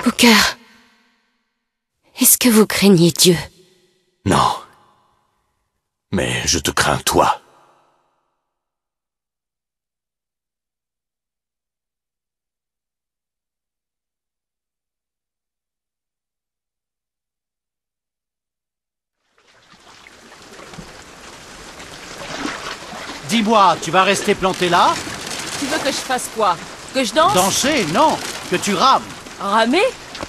Booker, est-ce que vous craignez Dieu? Non. Mais je te crains, toi. Dis-moi, tu vas rester planté là? Tu veux que je fasse quoi? Que je danse? Danser, non. Que tu rames. Ramer?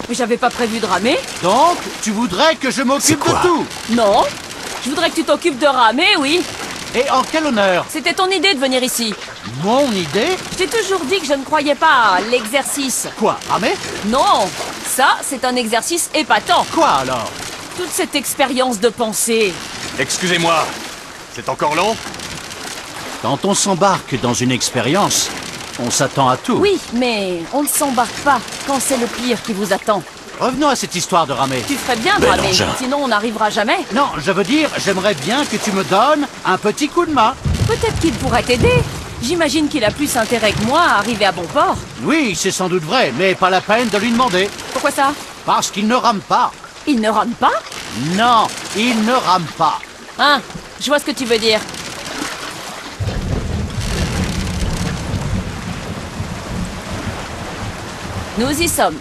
Mais j'avais pas prévu de ramer. Donc, tu voudrais que je m'occupe de tout? Non. Je voudrais que tu t'occupes de ramer, oui. Et en quel honneur? C'était ton idée de venir ici. Mon idée? Je t'ai toujours dit que je ne croyais pas à l'exercice. Quoi, ramer? Non. Ça, c'est un exercice épatant. Quoi alors? Toute cette expérience de pensée. Excusez-moi. C'est encore long? Quand on s'embarque dans une expérience, on s'attend à tout. Oui, mais on ne s'embarque pas quand c'est le pire qui vous attend. Revenons à cette histoire de ramer. Tu ferais bien de Bel ramer, engin. sinon on n'arrivera jamais. Non, je veux dire, j'aimerais bien que tu me donnes un petit coup de main. Peut-être qu'il pourrait t'aider. J'imagine qu'il a plus intérêt que moi à arriver à bon port. Oui, c'est sans doute vrai, mais pas la peine de lui demander. Pourquoi ça? Parce qu'il ne rame pas. Il ne rame pas? Non, il ne rame pas. Hein, je vois ce que tu veux dire. Nous y sommes.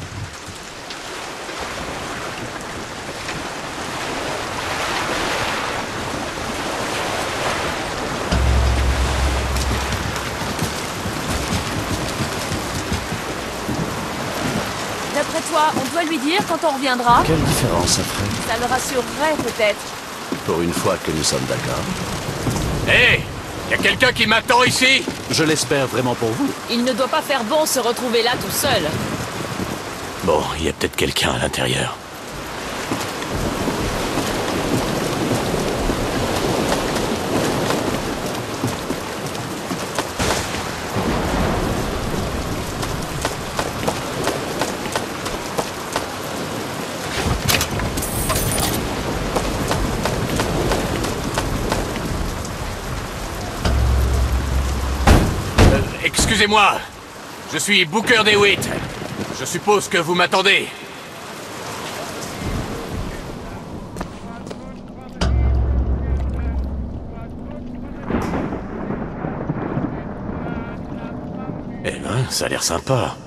D'après toi, on doit lui dire quand on reviendra? Quelle différence ça ferait? Ça le rassurerait peut-être. Pour une fois que nous sommes d'accord. Hé! Y a quelqu'un qui m'attend ici? Je l'espère vraiment pour vous. Il ne doit pas faire bon se retrouver là tout seul. Bon, il y a peut-être quelqu'un à l'intérieur. Excusez-moi, je suis Booker DeWitt. Je suppose que vous m'attendez. Eh ben, ça a l'air sympa.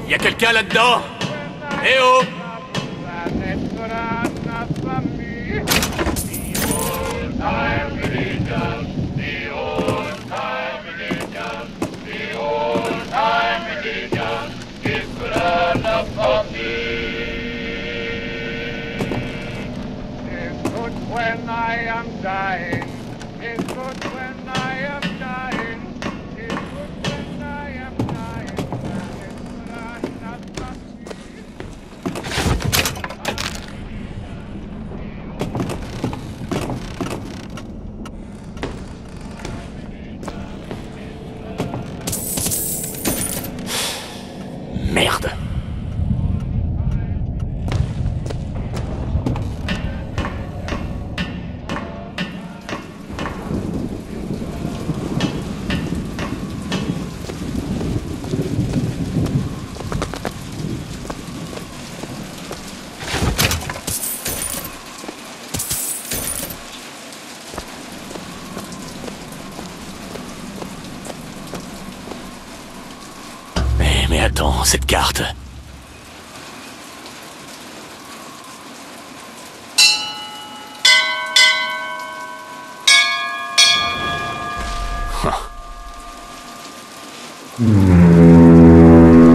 Y a quelqu'un là-dedans? Eh oh! When I am dying, it's good when I am dying, it's good when I am dying, and it's not for me. Merde. Mais attends, cette carte...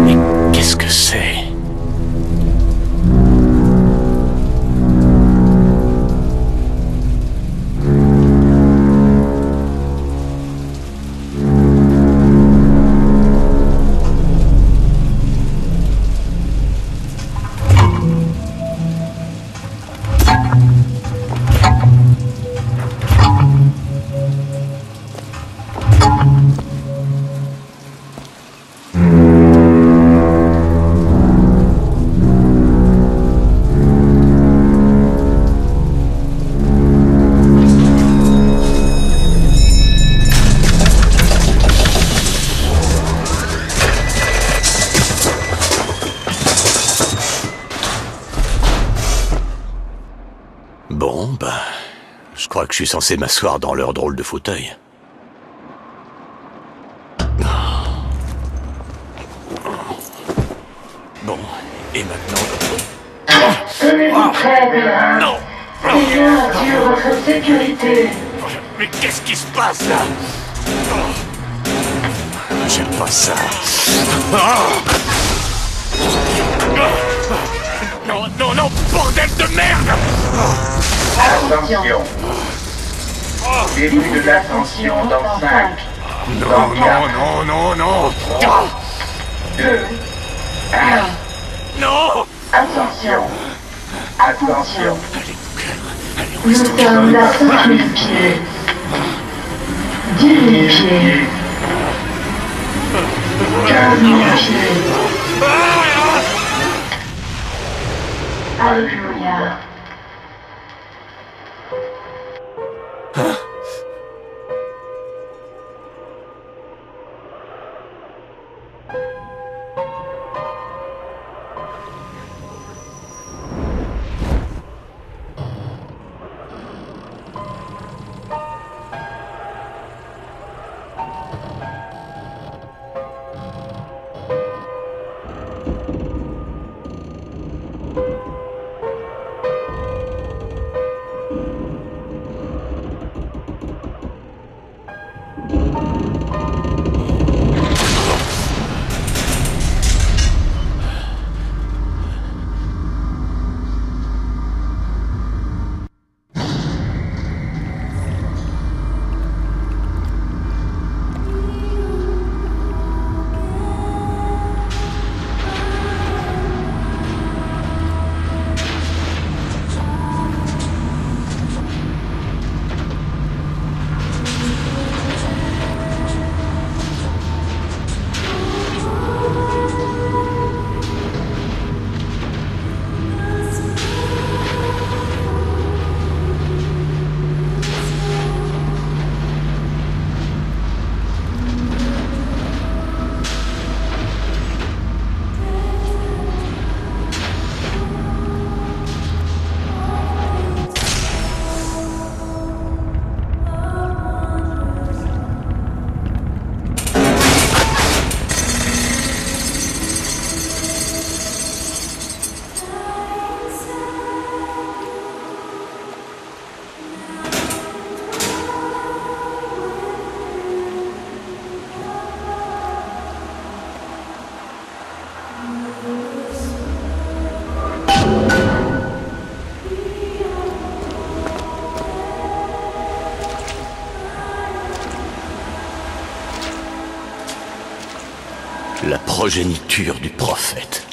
Mais qu'est-ce que c'est? Bon, ben... Je crois que je suis censé m'asseoir dans leur drôle de fauteuil. Bon, et maintenant... Tenez-vous prêts, Bella. Non! Quelqu'un assure votre sécurité. Mais qu'est-ce qui se passe là? J'aime pas ça. Non, non, non, bordel de merde! Attention. Début de l'ascension dans 5. Non, non, non, non, non! 2. 1. Non! Attention. Attention. Nous sommes à 5000 pieds. 10 000 pieds. 15 000 pieds. Alléluia. La progéniture du prophète.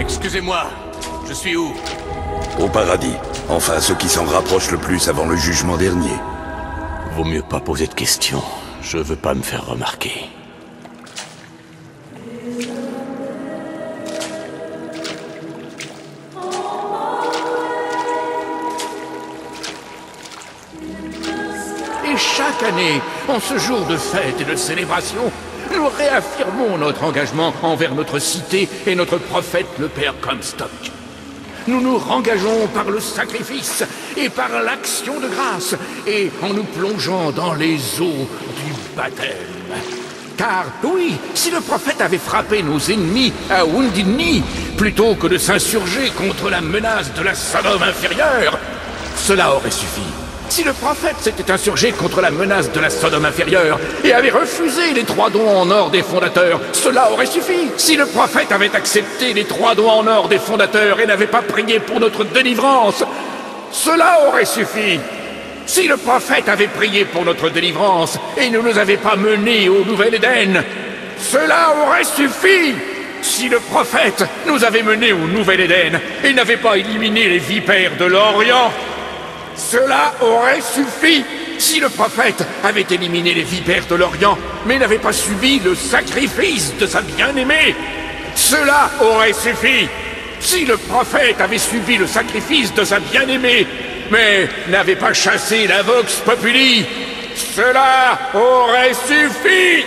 Excusez-moi, je suis où? Au paradis. Enfin, ce qui s'en rapproche le plus avant le jugement dernier. Vaut mieux pas poser de questions. Je veux pas me faire remarquer. Et chaque année, en ce jour de fête et de célébration, nous réaffirmons notre engagement envers notre cité et notre prophète, le Père Comstock. Nous nous rengageons par le sacrifice et par l'action de grâce et en nous plongeant dans les eaux du baptême. Car oui, si le prophète avait frappé nos ennemis à Wounded Knee plutôt que de s'insurger contre la menace de la Sodome inférieure, cela aurait suffi. Si le prophète s'était insurgé contre la menace de la Sodome inférieure et avait refusé les 3 dons en or des fondateurs, cela aurait suffi. Si le prophète avait accepté les 3 dons en or des fondateurs et n'avait pas prié pour notre délivrance, cela aurait suffi. Si le prophète avait prié pour notre délivrance et ne nous avait pas menés au Nouvel Éden, cela aurait suffi. Si le prophète nous avait menés au Nouvel Éden et n'avait pas éliminé les vipères de l'Orient, cela aurait suffi. Si le prophète avait éliminé les vipères de l'Orient, mais n'avait pas subi le sacrifice de sa bien-aimée, cela aurait suffi. Si le prophète avait subi le sacrifice de sa bien-aimée, mais n'avait pas chassé la Vox Populi, cela aurait suffi.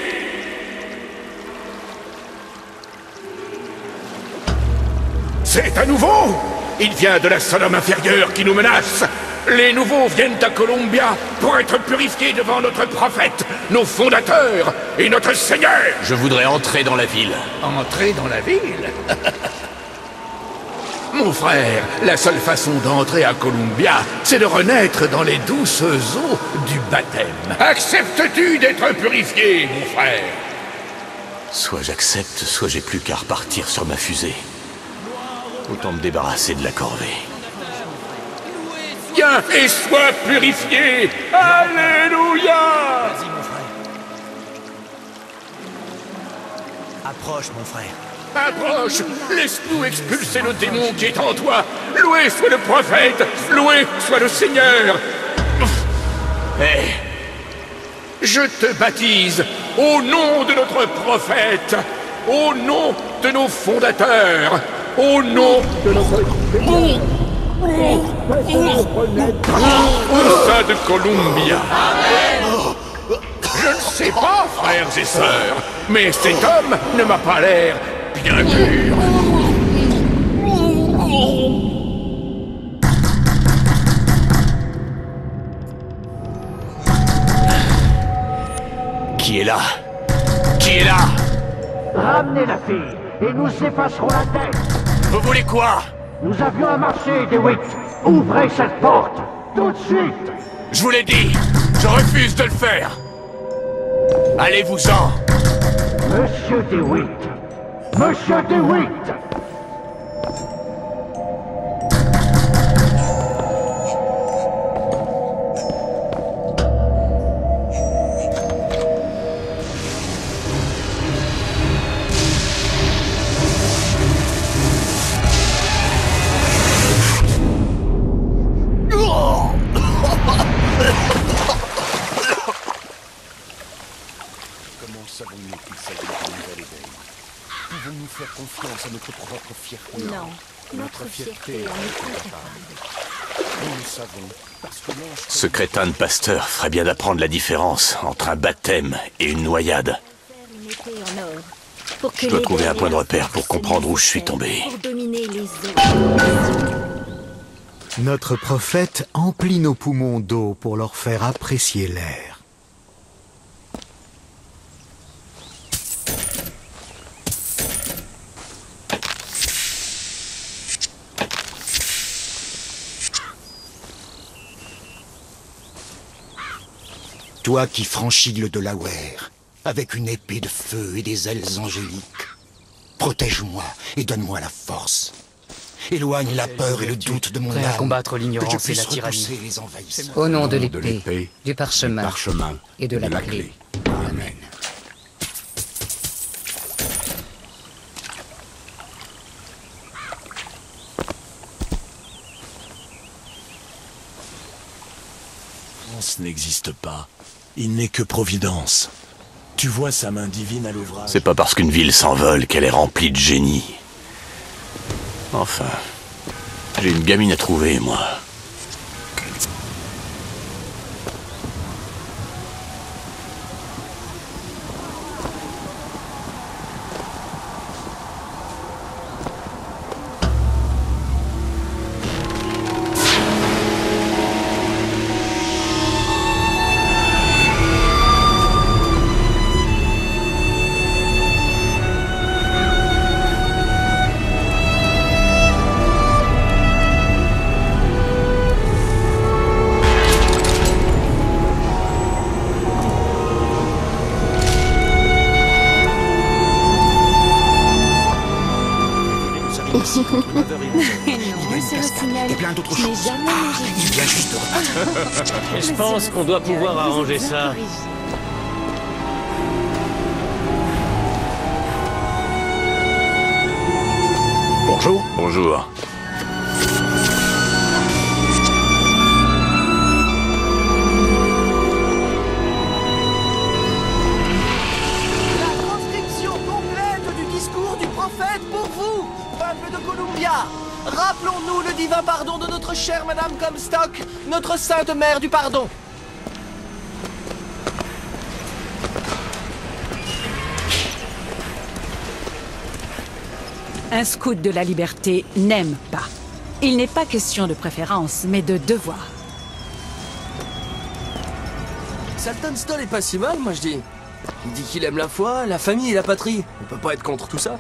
C'est à nouveau. Il vient de la Sodome inférieure qui nous menace. Les nouveaux viennent à Columbia pour être purifiés devant notre prophète, nos fondateurs et notre Seigneur. Je voudrais entrer dans la ville. Entrer dans la ville? Mon frère, la seule façon d'entrer à Columbia, c'est de renaître dans les douces eaux du baptême. Acceptes-tu d'être purifié, mon frère? Soit j'accepte, soit j'ai plus qu'à repartir sur ma fusée. Autant me débarrasser de la corvée. Viens et sois purifié. Alléluia. Vas-y, mon frère. Approche, mon frère. Approche. Laisse-nous expulser le démon qui est en toi. Loué soit le prophète. Loué soit le Seigneur. Hé! Je te baptise au nom de notre prophète, au nom de nos fondateurs, au nom de notre... Au sein de Columbia. Je ne sais pas, frères et sœurs, mais cet homme ne m'a pas l'air bien pur. Qui est là? Qui est là? Ramenez la fille, et nous effacerons la tête. Vous voulez quoi? Nous avions un marché, DeWitt. Ouvrez cette porte, tout de suite. Je vous l'ai dit, je refuse de le faire. Allez-vous-en. Monsieur DeWitt. Monsieur DeWitt. Savons-nous qu'il s'agit d'un nouvel Éden? Pouvons-nous faire confiance à notre propre fierté? Non, notre fierté en est incapable. Nous le savons, parce que l'ange... Ce crétin de pasteur ferait bien d'apprendre la différence entre un baptême et une noyade. Je dois trouver un point de repère pour comprendre où je suis tombé. Notre prophète emplit nos poumons d'eau pour leur faire apprécier l'air. Toi qui franchis le Delaware, avec une épée de feu et des ailes angéliques, protège-moi et donne-moi la force. Éloigne la peur et le doute de mon âme. Prêt à combattre l'ignorance et la tyrannie. Au nom de l'épée, du parchemin et de la clé. Amen. N'existe pas. Il n'est que providence. Tu vois sa main divine à l'ouvrage. C'est pas parce qu'une ville s'envole qu'elle est remplie de génie. Enfin, j'ai une gamine à trouver, moi. Non, c'est un signal. Et plein d'autres Je n'ai choses. jamais mangé Il vient juste de repartir. Et je pense qu'on doit pouvoir arranger ça. Bonjour. Bonjour. La transcription complète du discours du prophète pour vous, peuple de Columbia. Rappelons-nous le divin pardon de notre chère Madame Comstock, notre sainte mère du pardon. Un scout de la liberté n'aime pas. Il n'est pas question de préférence, mais de devoir. Saltonstall est pas si mal, moi je dis. Il dit qu'il aime la foi, la famille et la patrie. On peut pas être contre tout ça.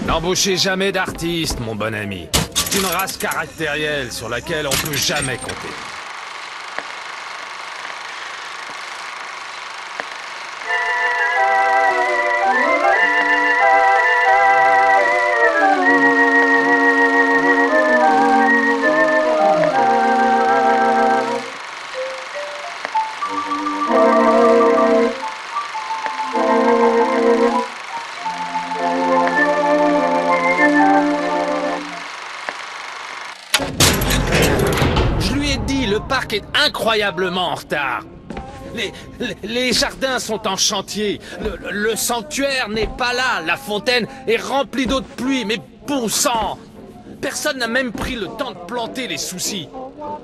N'embauchez jamais d'artistes, mon bon ami. C'est une race caractérielle sur laquelle on peut jamais compter. Est incroyablement en retard. Les jardins sont en chantier. Le sanctuaire n'est pas là. La fontaine est remplie d'eau de pluie. Mais bon sang! Personne n'a même pris le temps de planter les soucis.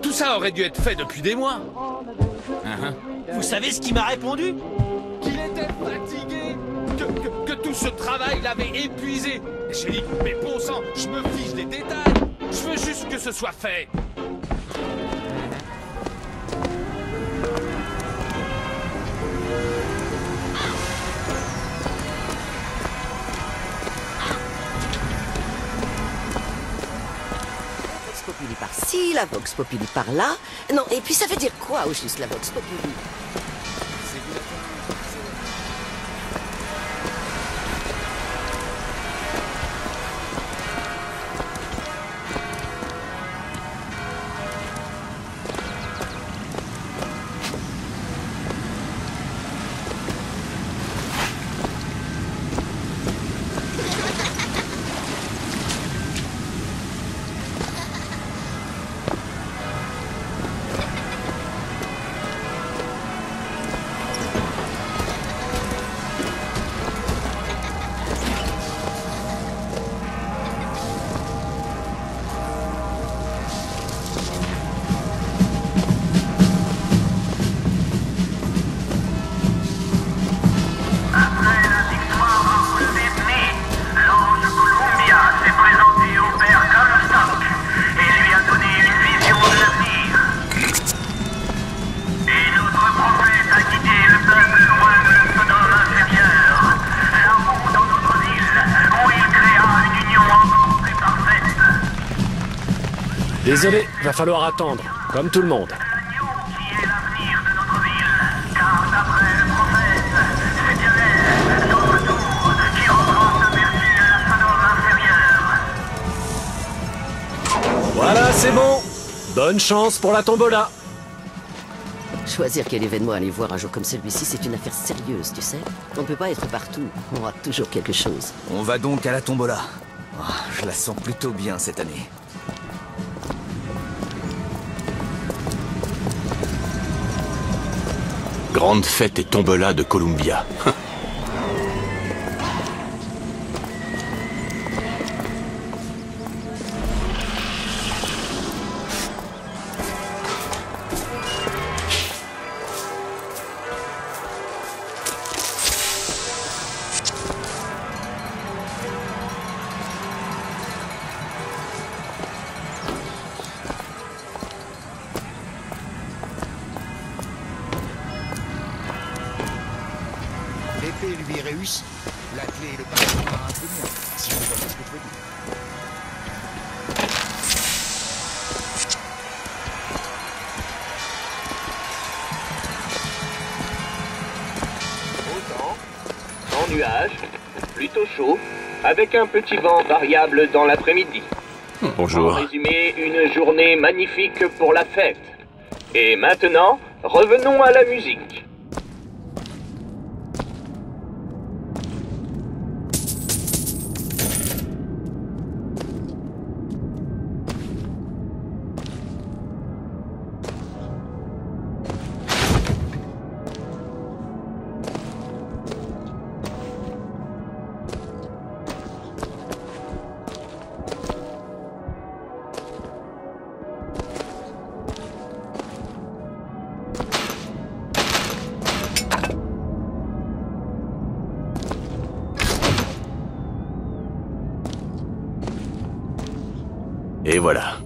Tout ça aurait dû être fait depuis des mois. Vous savez ce qu'il m'a répondu? Qu'il était fatigué. Que tout ce travail l'avait épuisé. Et j'ai dit, mais bon sang, je me fiche des détails. Je veux juste que ce soit fait. Populi par-ci, la Vox Populi par-là. Non, et puis ça veut dire quoi au juste la Vox Populi? Désolé, va falloir attendre, comme tout le monde. Voilà, c'est bon. Bonne chance pour la tombola. Choisir quel événement aller voir un jour comme celui-ci, c'est une affaire sérieuse, tu sais. On ne peut pas être partout, on rate toujours quelque chose. On va donc à la tombola. Oh, je la sens plutôt bien cette année. Grande fête et tombola de Columbia. L'épée lui réussit. La clé et le parchemin un peu moins, si je vois pas ce que je veux dire. nuages, plutôt chaud, avec un petit vent variable dans l'après-midi. Bonjour. En résumé, une journée magnifique pour la fête. Et maintenant, revenons à la musique. Et voilà.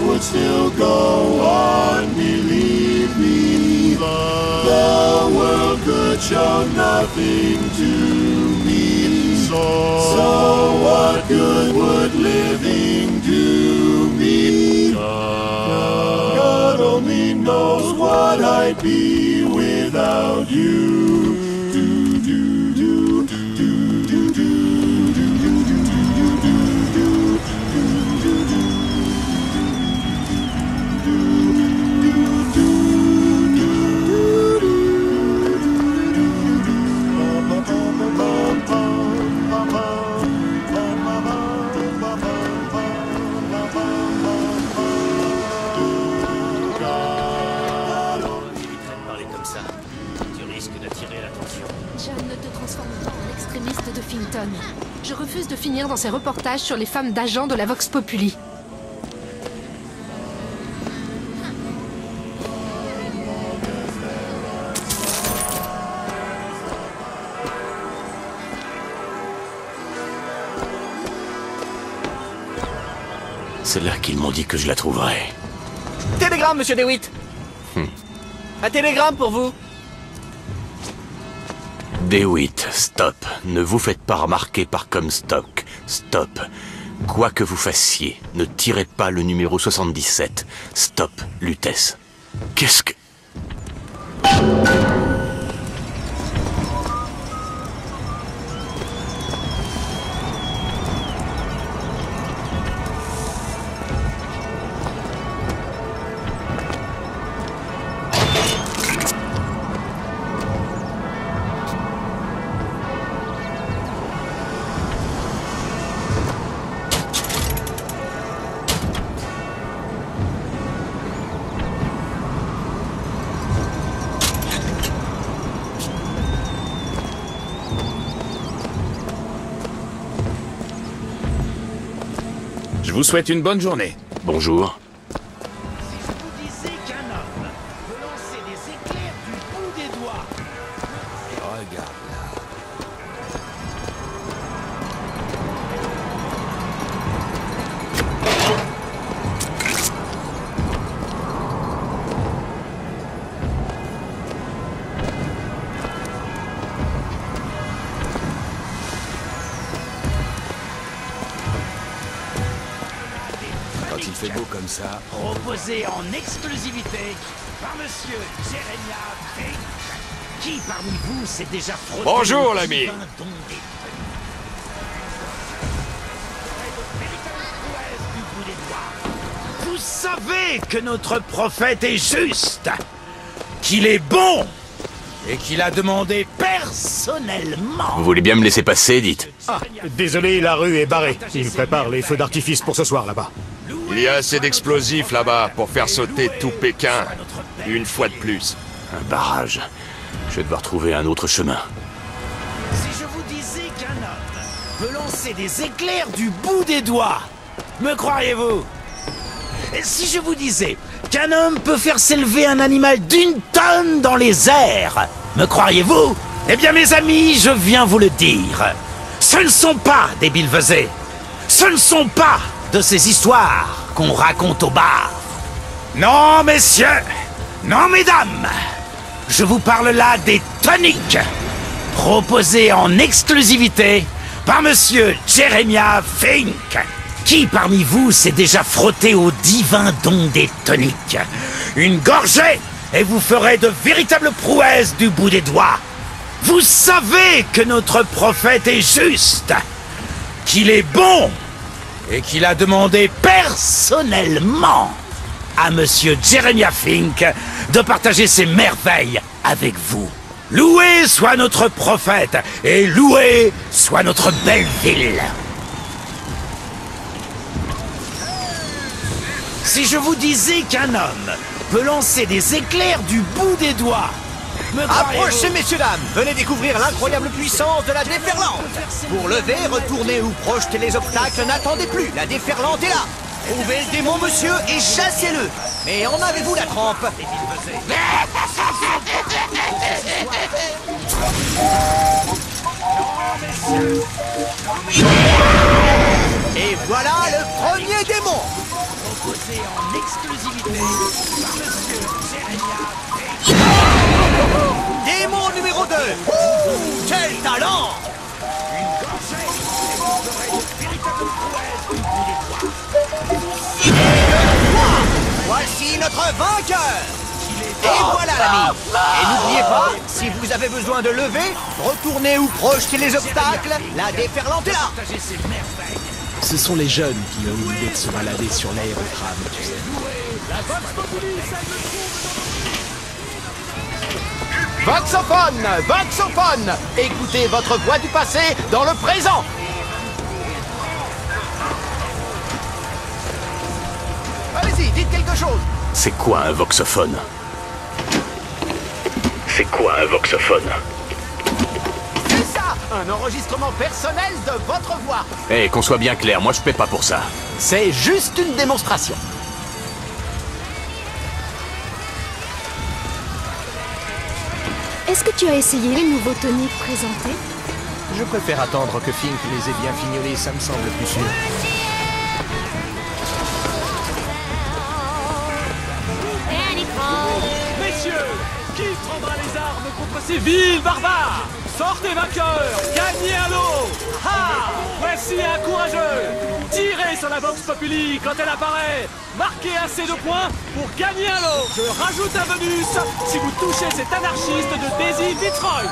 Would still go on, believe me. The world could show nothing to me. So what good would living do me? God only knows what I'd be without you. Je refuse de finir dans ces reportages sur les femmes d'agents de la Vox Populi. C'est là qu'ils m'ont dit que je la trouverais. Télégramme, monsieur DeWitt. Un télégramme pour vous. DeWitt, stop. Ne vous faites pas remarquer par Comstock. Stop. Quoi que vous fassiez, ne tirez pas le numéro 77. Stop, Lutèce. Qu'est-ce que... Je vous souhaite une bonne journée. Bonjour. Il Il fait beau comme ça. Proposé en exclusivité par Monsieur Jeremiah Fink. Qui parmi vous s'est déjà frotté... Bonjour, l'ami. Vous savez que notre prophète est juste, qu'il est bon, et qu'il a demandé personnellement... Vous voulez bien me laisser passer, dites? Ah, désolé, la rue est barrée. Il prépare les feux d'artifice pour ce soir, là-bas. Il y a assez d'explosifs là-bas pour faire sauter tout Pékin. Une fois de plus. Un barrage. Je vais devoir trouver un autre chemin. Si je vous disais qu'un homme peut lancer des éclairs du bout des doigts, me croiriez-vous? Et si je vous disais qu'un homme peut faire s'élever un animal d'1 tonne dans les airs, me croiriez-vous? Eh bien mes amis, je viens vous le dire. Ce ne sont pas des billevesées. Ce ne sont pas de ces histoires qu'on raconte au bar. Non, messieurs, non, mesdames, je vous parle là des toniques, proposés en exclusivité par Monsieur Jeremiah Fink. Qui parmi vous s'est déjà frotté au divin don des toniques? Une gorgée, et vous ferez de véritables prouesses du bout des doigts. Vous savez que notre prophète est juste, qu'il est bon, et qu'il a demandé personnellement à Monsieur Jeremiah Fink de partager ses merveilles avec vous. Loué soit notre prophète, et loué soit notre belle ville. Si je vous disais qu'un homme peut lancer des éclairs du bout des doigts, approchez, messieurs, dames. Venez découvrir l'incroyable puissance de la déferlante. Pour lever, retourner ou projeter les obstacles, n'attendez plus. La déferlante est là. Trouvez le démon, monsieur, et chassez-le. Mais en avez-vous la trempe? Et voilà le premier démon. Proposé en exclusivité par Monsieur Jeremiah. Démon numéro 2. Quel talent! Une gorgée, et vous ferez de véritables prouesses du bout des doigts. Et le roi! Voici notre vainqueur. Et voilà l'ami. Et n'oubliez pas, si vous avez besoin de lever, retourner ou projeter les obstacles, la déferlante est là. Ce sont les jeunes qui ont l'idée de se balader sur l'aérotram, tu sais. Voxophone, Voxophone, écoutez votre voix du passé dans le présent. Allez-y, dites quelque chose. C'est quoi un voxophone? C'est quoi un voxophone? C'est ça, un enregistrement personnel de votre voix. Eh, qu'on soit bien clair, moi je paie pas pour ça. C'est juste une démonstration. Est-ce que tu as essayé les nouveaux toniques présentés? Je préfère attendre que Fink les ait bien fignolés, ça me semble plus sûr. Messieurs, qui prendra les armes contre ces vils barbares? Sortez vainqueurs, gagnez à l'eau. Ah, voici un courageux. Tirez sur la Vox Populi quand elle apparaît. Marquez assez de points pour gagner à l'eau. Je rajoute un bonus si vous touchez cet anarchiste de Daisy Fitzroy.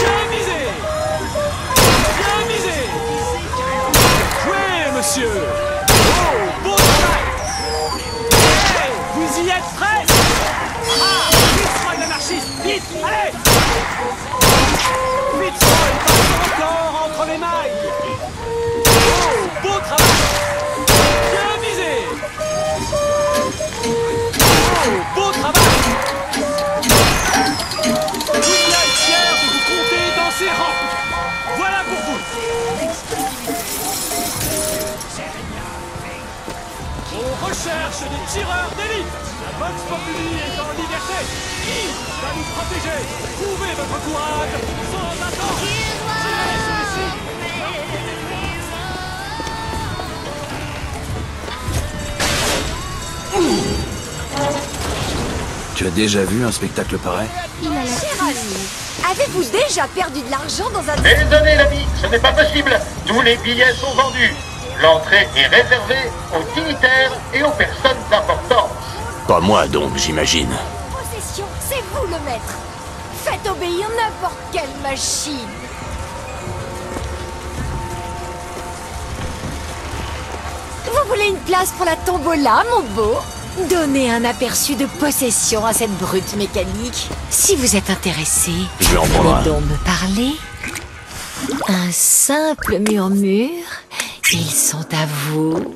Bien visé. Bien visé. Jouez, monsieur. Oh, beau travail. Hey, vous y êtes prêts? Ah, Fitzroy l'anarchiste, vite, allez. Fitzroy passe encore entre les mailles. Oh, beau travail. Bien visé. Oh, beau travail. Vous êtes fiers de vous compter dans ces rangs. Voilà pour vous. On recherche des tireurs d'élite. La Vox Populi est en liberté. Qui va nous protéger? Prouvez votre courage sans attendre. Tirez celui-ci. Tu as déjà vu un spectacle pareil? Il a l'air Avez-vous déjà perdu de l'argent dans un... Désolé l'ami, ce n'est pas possible. Tous les billets sont vendus. L'entrée est réservée aux dignitaires et aux personnes d'importance. Pas moi donc, j'imagine. Possession, c'est vous le maître. Faites obéir n'importe quelle machine. Vous voulez une place pour la tombola, mon beau? Donnez un aperçu de possession à cette brute mécanique. Si vous êtes intéressé, je vais en prendre un. donc me parler. Un simple murmure. Ils sont à vous.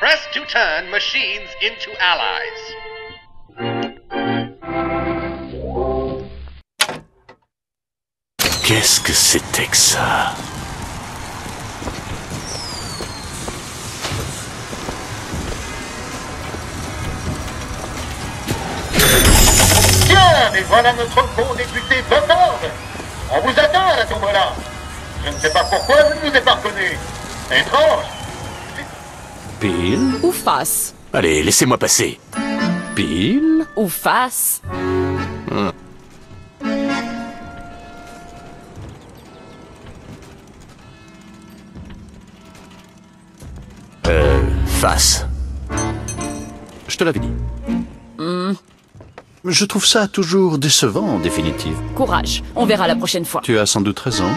Press to turn machines into allies. Qu'est-ce que c'était que ça? Tiens, mais voilà notre bon député Botord. On vous attend à la tombola. Je ne sais pas pourquoi je ne vous ai pas reconnu. Étrange. Pile ou face? Allez, laissez-moi passer. Pile ou face? Face. Je te l'avais dit. Je trouve ça toujours décevant, en définitive. Courage, on verra la prochaine fois. Tu as sans doute raison.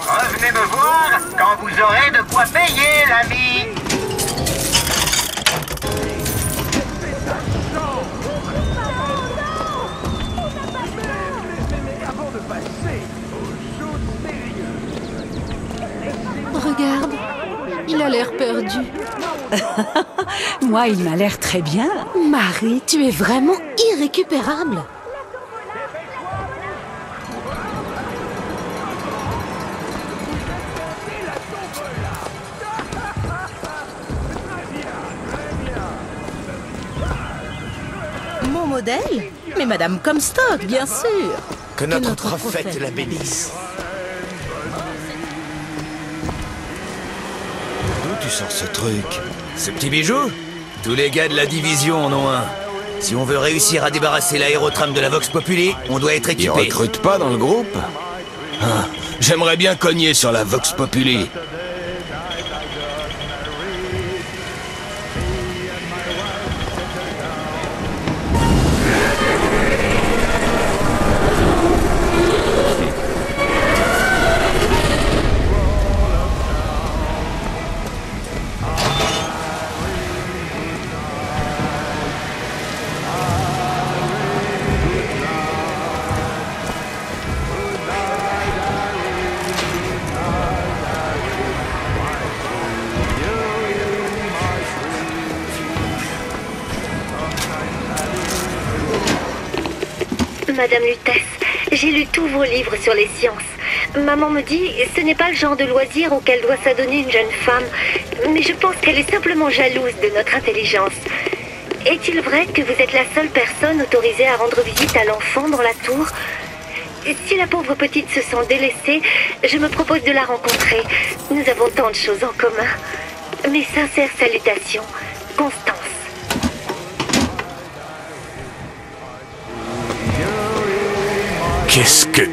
Revenez me voir quand vous aurez de quoi payer, l'ami. Regarde, il a l'air perdu. Moi, il m'a l'air très bien. Marie, tu es vraiment irrécupérable. Mon modèle? Mais Madame Comstock, bien sûr. Que notre prophète la bénisse. D'où tu sors ce truc? Ce petit bijou? Tous les gars de la division en ont un. Si on veut réussir à débarrasser l'aérotram de la Vox Populi, on doit être équipé. Ils recrutent pas dans le groupe? Ah, j'aimerais bien cogner sur la Vox Populi. Madame Lutèce, j'ai lu tous vos livres sur les sciences. Maman me dit, ce n'est pas le genre de loisir auquel doit s'adonner une jeune femme, mais je pense qu'elle est simplement jalouse de notre intelligence. Est-il vrai que vous êtes la seule personne autorisée à rendre visite à l'enfant dans la tour? Si la pauvre petite se sent délaissée, je me propose de la rencontrer. Nous avons tant de choses en commun. Mes sincères salutations, Constance. Qu'est-ce que...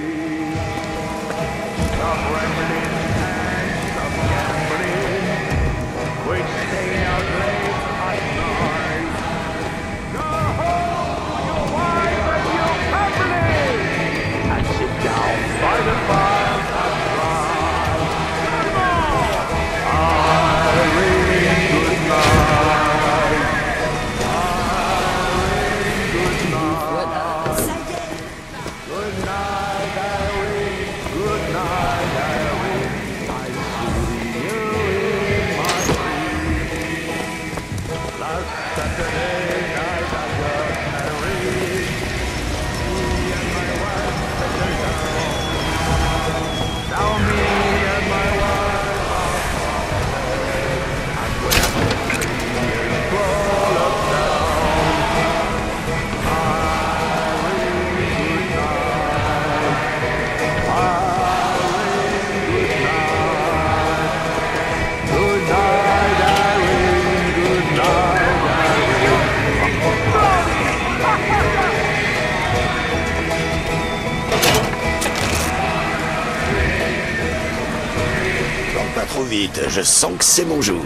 Pas trop vite, je sens que c'est mon jour.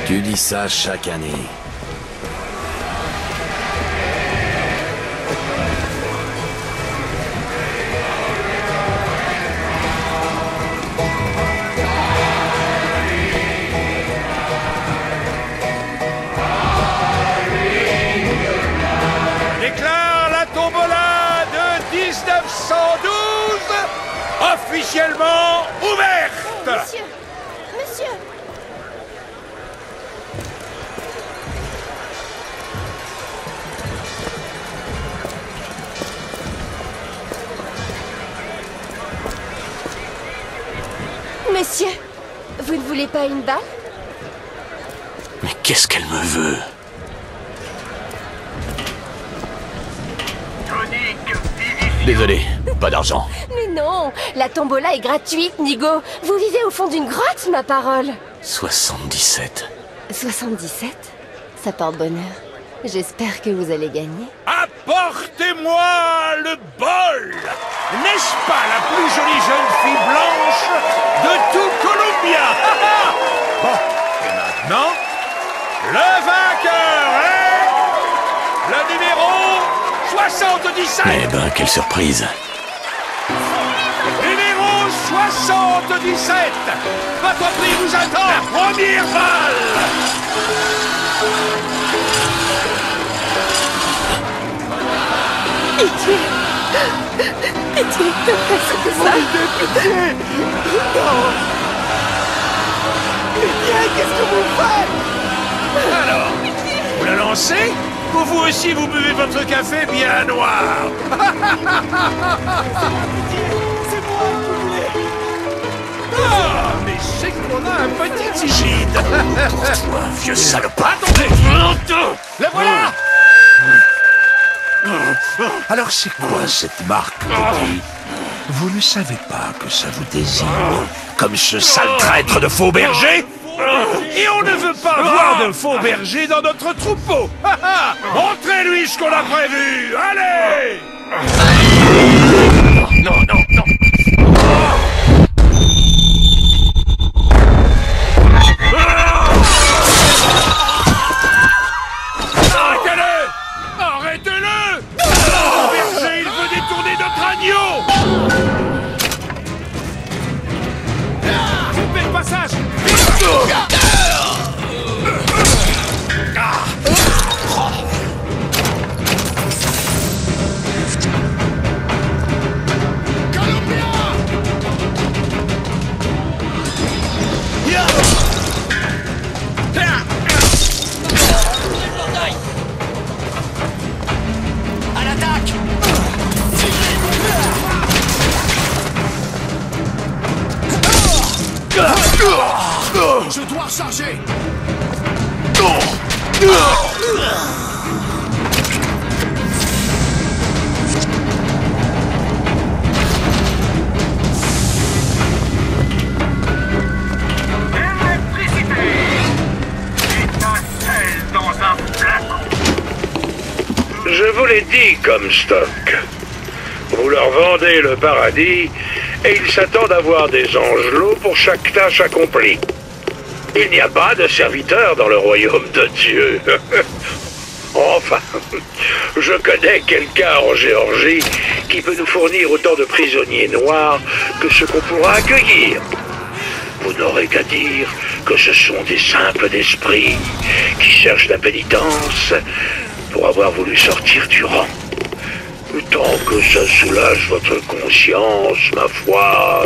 Tu dis ça chaque année. Déclare la tombola de 1912 officiellement ouverte. Monsieur! Monsieur! Monsieur, vous ne voulez pas une balle? Mais qu'est-ce qu'elle me veut? Désolé, pas d'argent. Mais non, la tombola est gratuite, Nigo. Vous vivez au fond d'une grotte, ma parole. 77. 77? Ça porte bonheur. J'espère que vous allez gagner. Apportez-moi le bol! N'est-ce pas la plus jolie jeune fille blanche de tout Columbia? Bon, et maintenant, le vainqueur est... le numéro 77! Eh ben, quelle surprise! Numéro 77! Votre prix vous attend! La première balle! Pitié! Pitié, ne faites que ça! Pitié! Non! Pitié, qu'est-ce que vous faites? Alors, vous la lancez? Ou vous aussi vous buvez votre café bien noir? C'est moi que vous voulez! Ah, mais c'est qu'on a un petit tigide! Pour toi, vieux salopard! Attendez! La voilà! Alors c'est quoi cette marque de vie? Vous ne savez pas que ça vous désigne comme ce sale traître de faux berger? Et on ne veut pas voir de faux berger dans notre troupeau. Montrez-lui ce qu'on a prévu. Allez! Non, non, non! Arrêtez-le! Arrêtez-le! Le berger, il veut détourner notre agneau! Coupez le passage! À l'attaque! Je dois charger! Je vous l'ai dit, Comstock. Vous leur vendez le paradis et ils s'attendent à voir des angelots pour chaque tâche accomplie. Il n'y a pas de serviteurs dans le royaume de Dieu. Enfin, je connais quelqu'un en Géorgie qui peut nous fournir autant de prisonniers noirs que ce qu'on pourra accueillir. Vous n'aurez qu'à dire que ce sont des simples d'esprit qui cherchent la pénitence pour avoir voulu sortir du rang. Tant que ça soulage votre conscience, ma foi...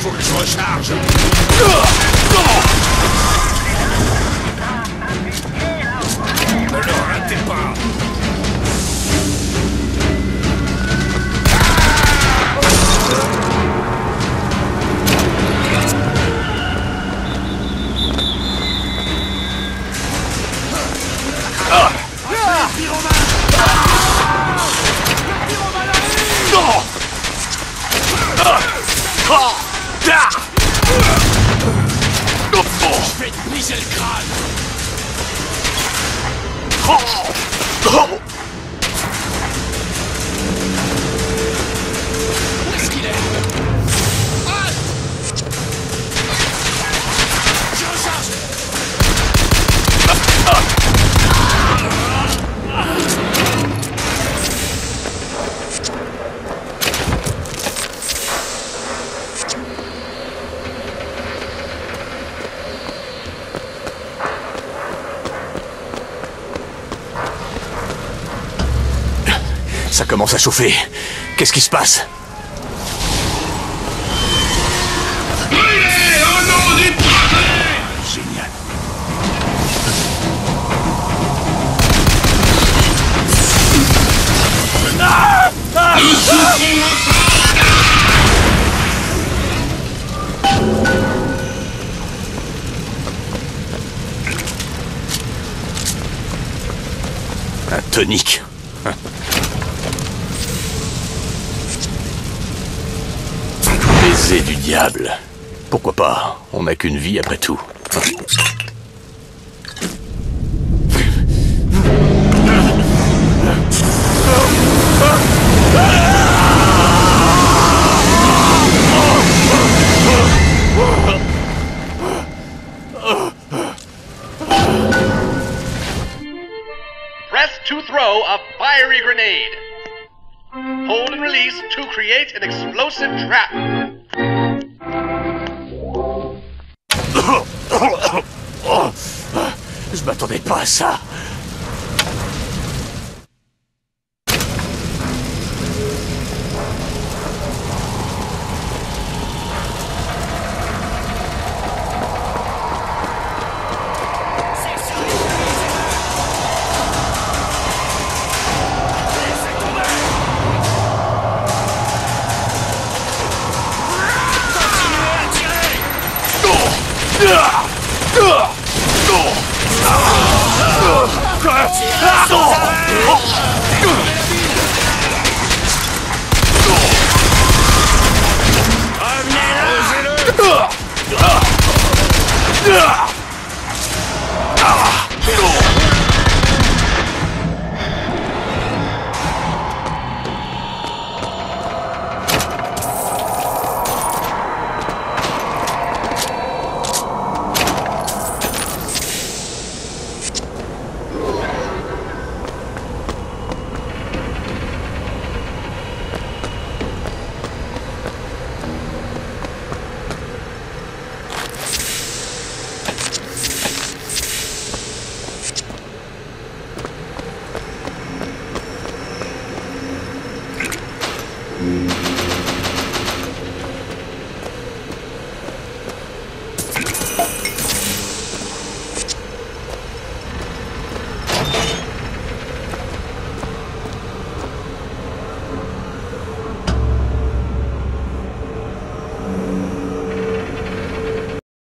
faut que je recharge. Ne le ratez pas. Je vais te briser le crâne. Où est-ce qu'il est? Je recharge. Ça commence à chauffer. Qu'est-ce qui se passe? Brûlez au nom du prophète! Génial. Nous souffrons. Un tonique. Baiser du diable. Pourquoi pas? On n'a qu'une vie après tout. Press to throw a fiery grenade. Hold and release to create an explosive trap. Je m'attendais pas à ça. Revenez là!